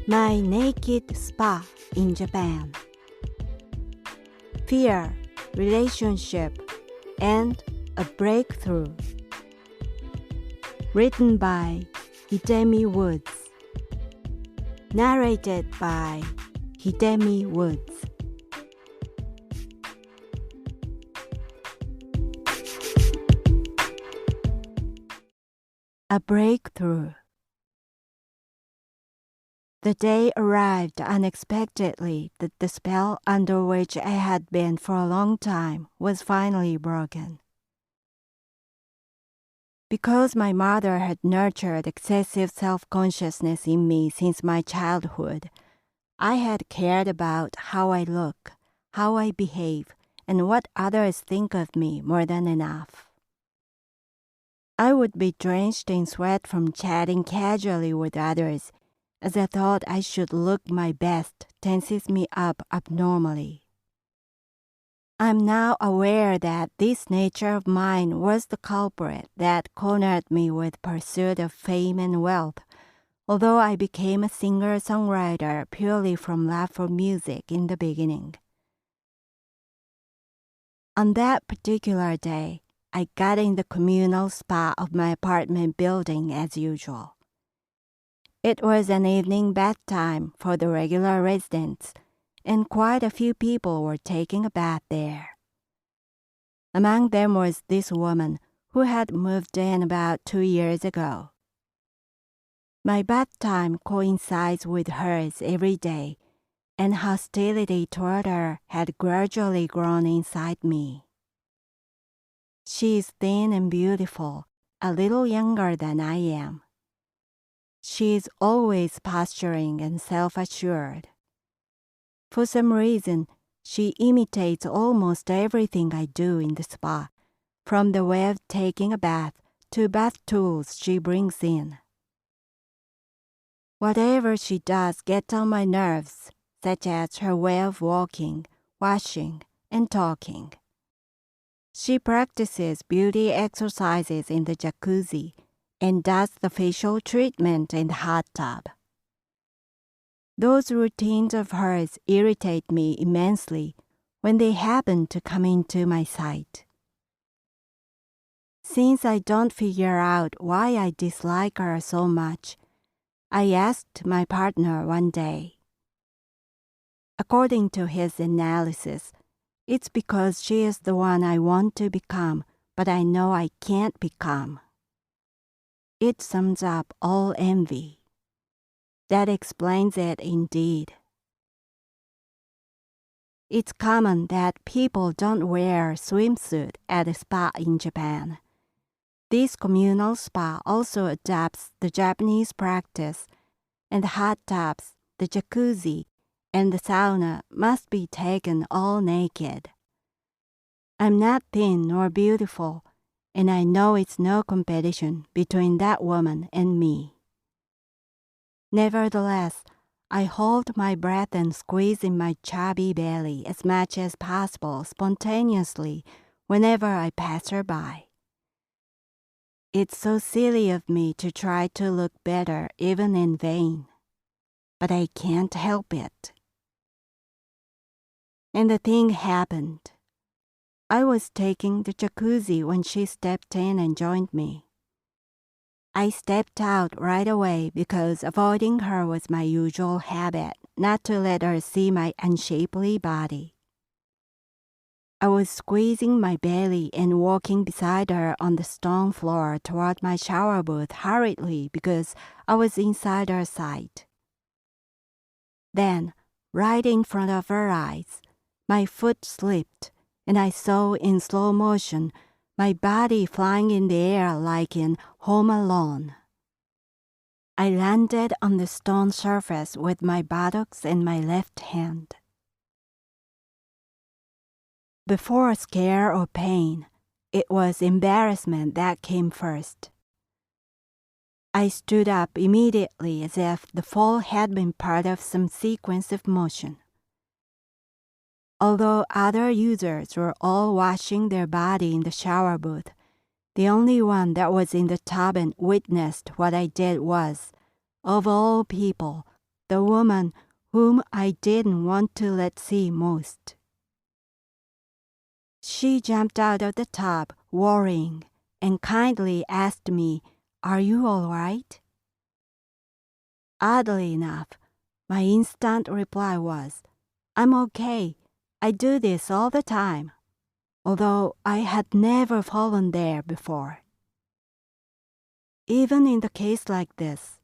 My naked spa in Japan. Fear, relationship, and a breakthrough. Written by Hidemi Woods. Narrated by Hidemi Woods. A breakthrough. The day arrived unexpectedly that the spell under which I had been for a long time was finally broken. Because my mother had nurtured excessive self-consciousness in me since my childhood, I had cared about how I look, how I behave, and what others think of me more than enough. I would be drenched in sweat from chatting casually with others, as I thought I should look my best tenses me up abnormally. I'm now aware that this nature of mine was the culprit that cornered me with pursuit of fame and wealth, although I became a singer-songwriter purely from love for music in the beginning. On that particular day, I got in the communal spa of my apartment building as usual. It was an evening bath time for the regular residents, and quite a few people were taking a bath there. Among them was this woman who had moved in about 2 years ago. My bath time coincides with hers every day, and hostility toward her had gradually grown inside me. She is thin and beautiful, a little younger than I am. She is always posturing and self-assured. For some reason, she imitates almost everything I do in the spa, from the way of taking a bath to bath tools she brings in. Whatever she does gets on my nerves, such as her way of walking, washing, and talking. She practices beauty exercises in the jacuzzi and does the facial treatment in the hot tub. Those routines of hers irritate me immensely when they happen to come into my sight. Since I don't figure out why I dislike her so much, I asked my partner one day. According to his analysis, it's because she is the one I want to become, but I know I can't become. It sums up all envy. That explains it indeed. It's common that people don't wear a swimsuit at a spa in Japan. This communal spa also adapts the Japanese practice, and the hot tubs, the jacuzzi, and the sauna must be taken all naked. I'm not thin nor beautiful, and I know it's no competition between that woman and me. Nevertheless, I hold my breath and squeeze in my chubby belly as much as possible spontaneously whenever I pass her by. It's so silly of me to try to look better even in vain, but I can't help it. And the thing happened. I was taking the jacuzzi when she stepped in and joined me. I stepped out right away because avoiding her was my usual habit, not to let her see my unshapely body. I was squeezing my belly and walking beside her on the stone floor toward my shower booth hurriedly because I was inside her sight. Then, right in front of her eyes, my foot slipped, and I saw in slow motion my body flying in the air like in Home Alone. I landed on the stone surface with my buttocks in my left hand. Before scare or pain, it was embarrassment that came first. I stood up immediately as if the fall had been part of some sequence of motion. Although other users were all washing their body in the shower booth, the only one that was in the tub and witnessed what I did was, of all people, the woman whom I didn't want to let see most. She jumped out of the tub, worrying, and kindly asked me, "Are you all right?" Oddly enough, my instant reply was, "I'm okay. I do this all the time," although I had never fallen there before. Even in the case like this,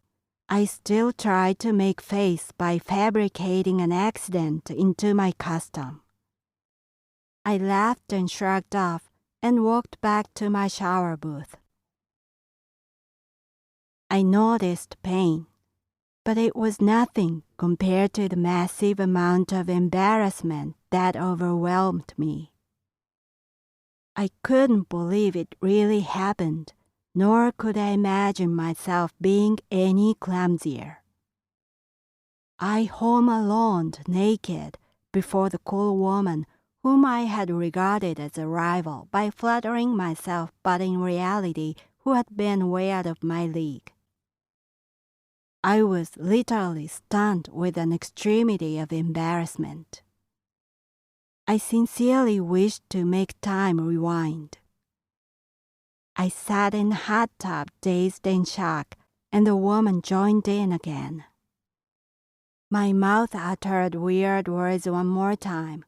I still try to make face by fabricating an accident into my custom. I laughed and shrugged off and walked back to my shower booth. I noticed pain, but it was nothing compared to the massive amount of embarrassment that overwhelmed me. I couldn't believe it really happened, nor could I imagine myself being any clumsier. I home-aloned naked before the cool woman whom I had regarded as a rival by flattering myself, but in reality who had been way out of my league. I was literally stunned with an extremity of embarrassment. I sincerely wished to make time rewind. I sat in the hot tub dazed and shocked, and the woman joined in again. My mouth uttered weird words one more time.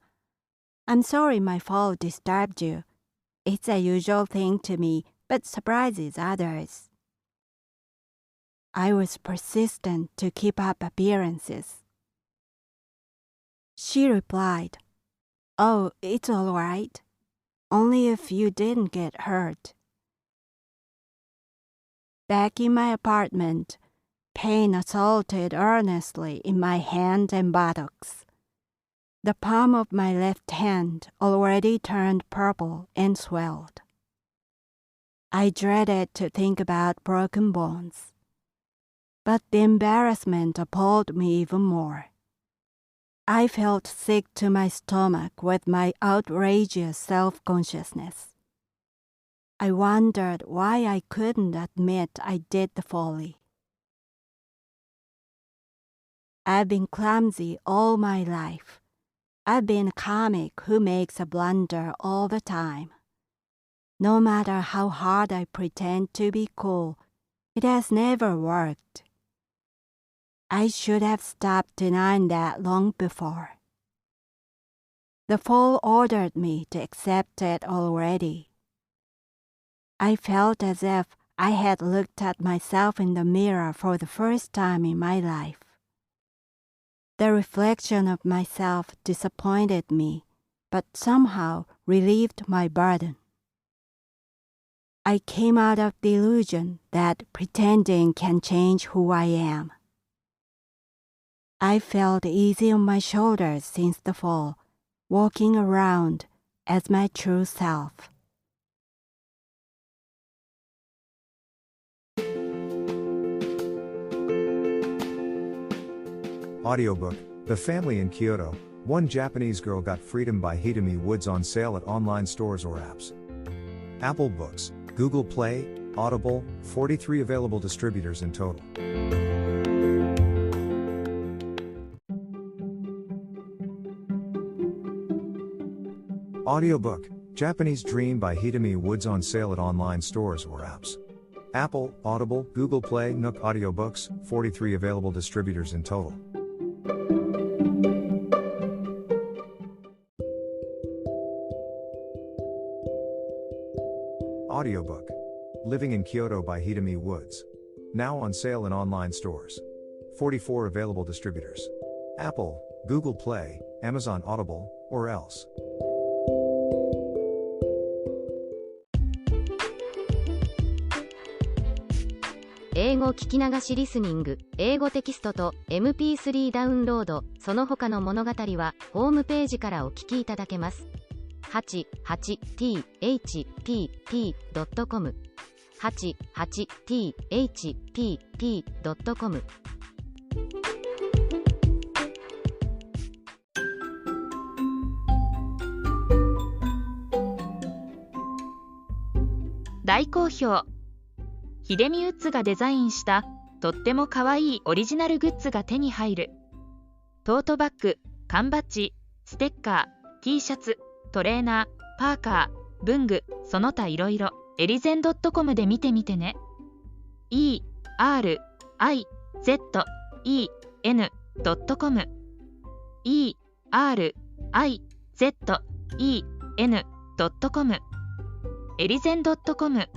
"I'm sorry my fall disturbed you. It's a usual thing to me, but surprises others." I was persistent to keep up appearances. She replied, "Oh, it's all right. Only if you didn't get hurt." Back in my apartment, pain assaulted earnestly in my hand and buttocks. The palm of my left hand already turned purple and swelled. I dreaded to think about broken bones. But the embarrassment appalled me even more. I felt sick to my stomach with my outrageous self-consciousness. I wondered why I couldn't admit I did the folly. I've been clumsy all my life. I've been a comic who makes a blunder all the time. No matter how hard I pretend to be cool, it has never worked. I should have stopped denying that long before. The fall ordered me to accept it already. I felt as if I had looked at myself in the mirror for the first time in my life. The reflection of myself disappointed me, but somehow relieved my burden. I came out of the illusion that pretending can change who I am. I felt easy on my shoulders since the fall, walking around as my true self. Audiobook, The Family in Kyoto, One Japanese Girl Got Freedom by Hidemi Woods on sale at online stores or apps. Apple Books, Google Play, Audible, 43 available distributors in total. Audiobook, Japanese Dream by Hidemi Woods on sale at online stores or apps. Apple, Audible, Google Play, Nook Audiobooks, 43 available distributors in total. Audiobook, Living in Kyoto by Hidemi Woods. Now on sale in online stores. 44 available distributors. Apple, Google Play, Amazon Audible, or else. 英語聞き流しリスニング、英語テキストと MP3 ダウンロード、その他の物語はホームページからお聞きいただけます。88thpp.com 88thpp.com 大好評。秀美ウッズがデザインしたとっても可愛いオリジナルグッズが手に入る。トートバッグ、缶バッジ、ステッカー、T シャツ、トレーナー、パーカー、文具、その他いろいろ、エリゼン .com で見てみてね。erizen.com erizen.com エリゼン .com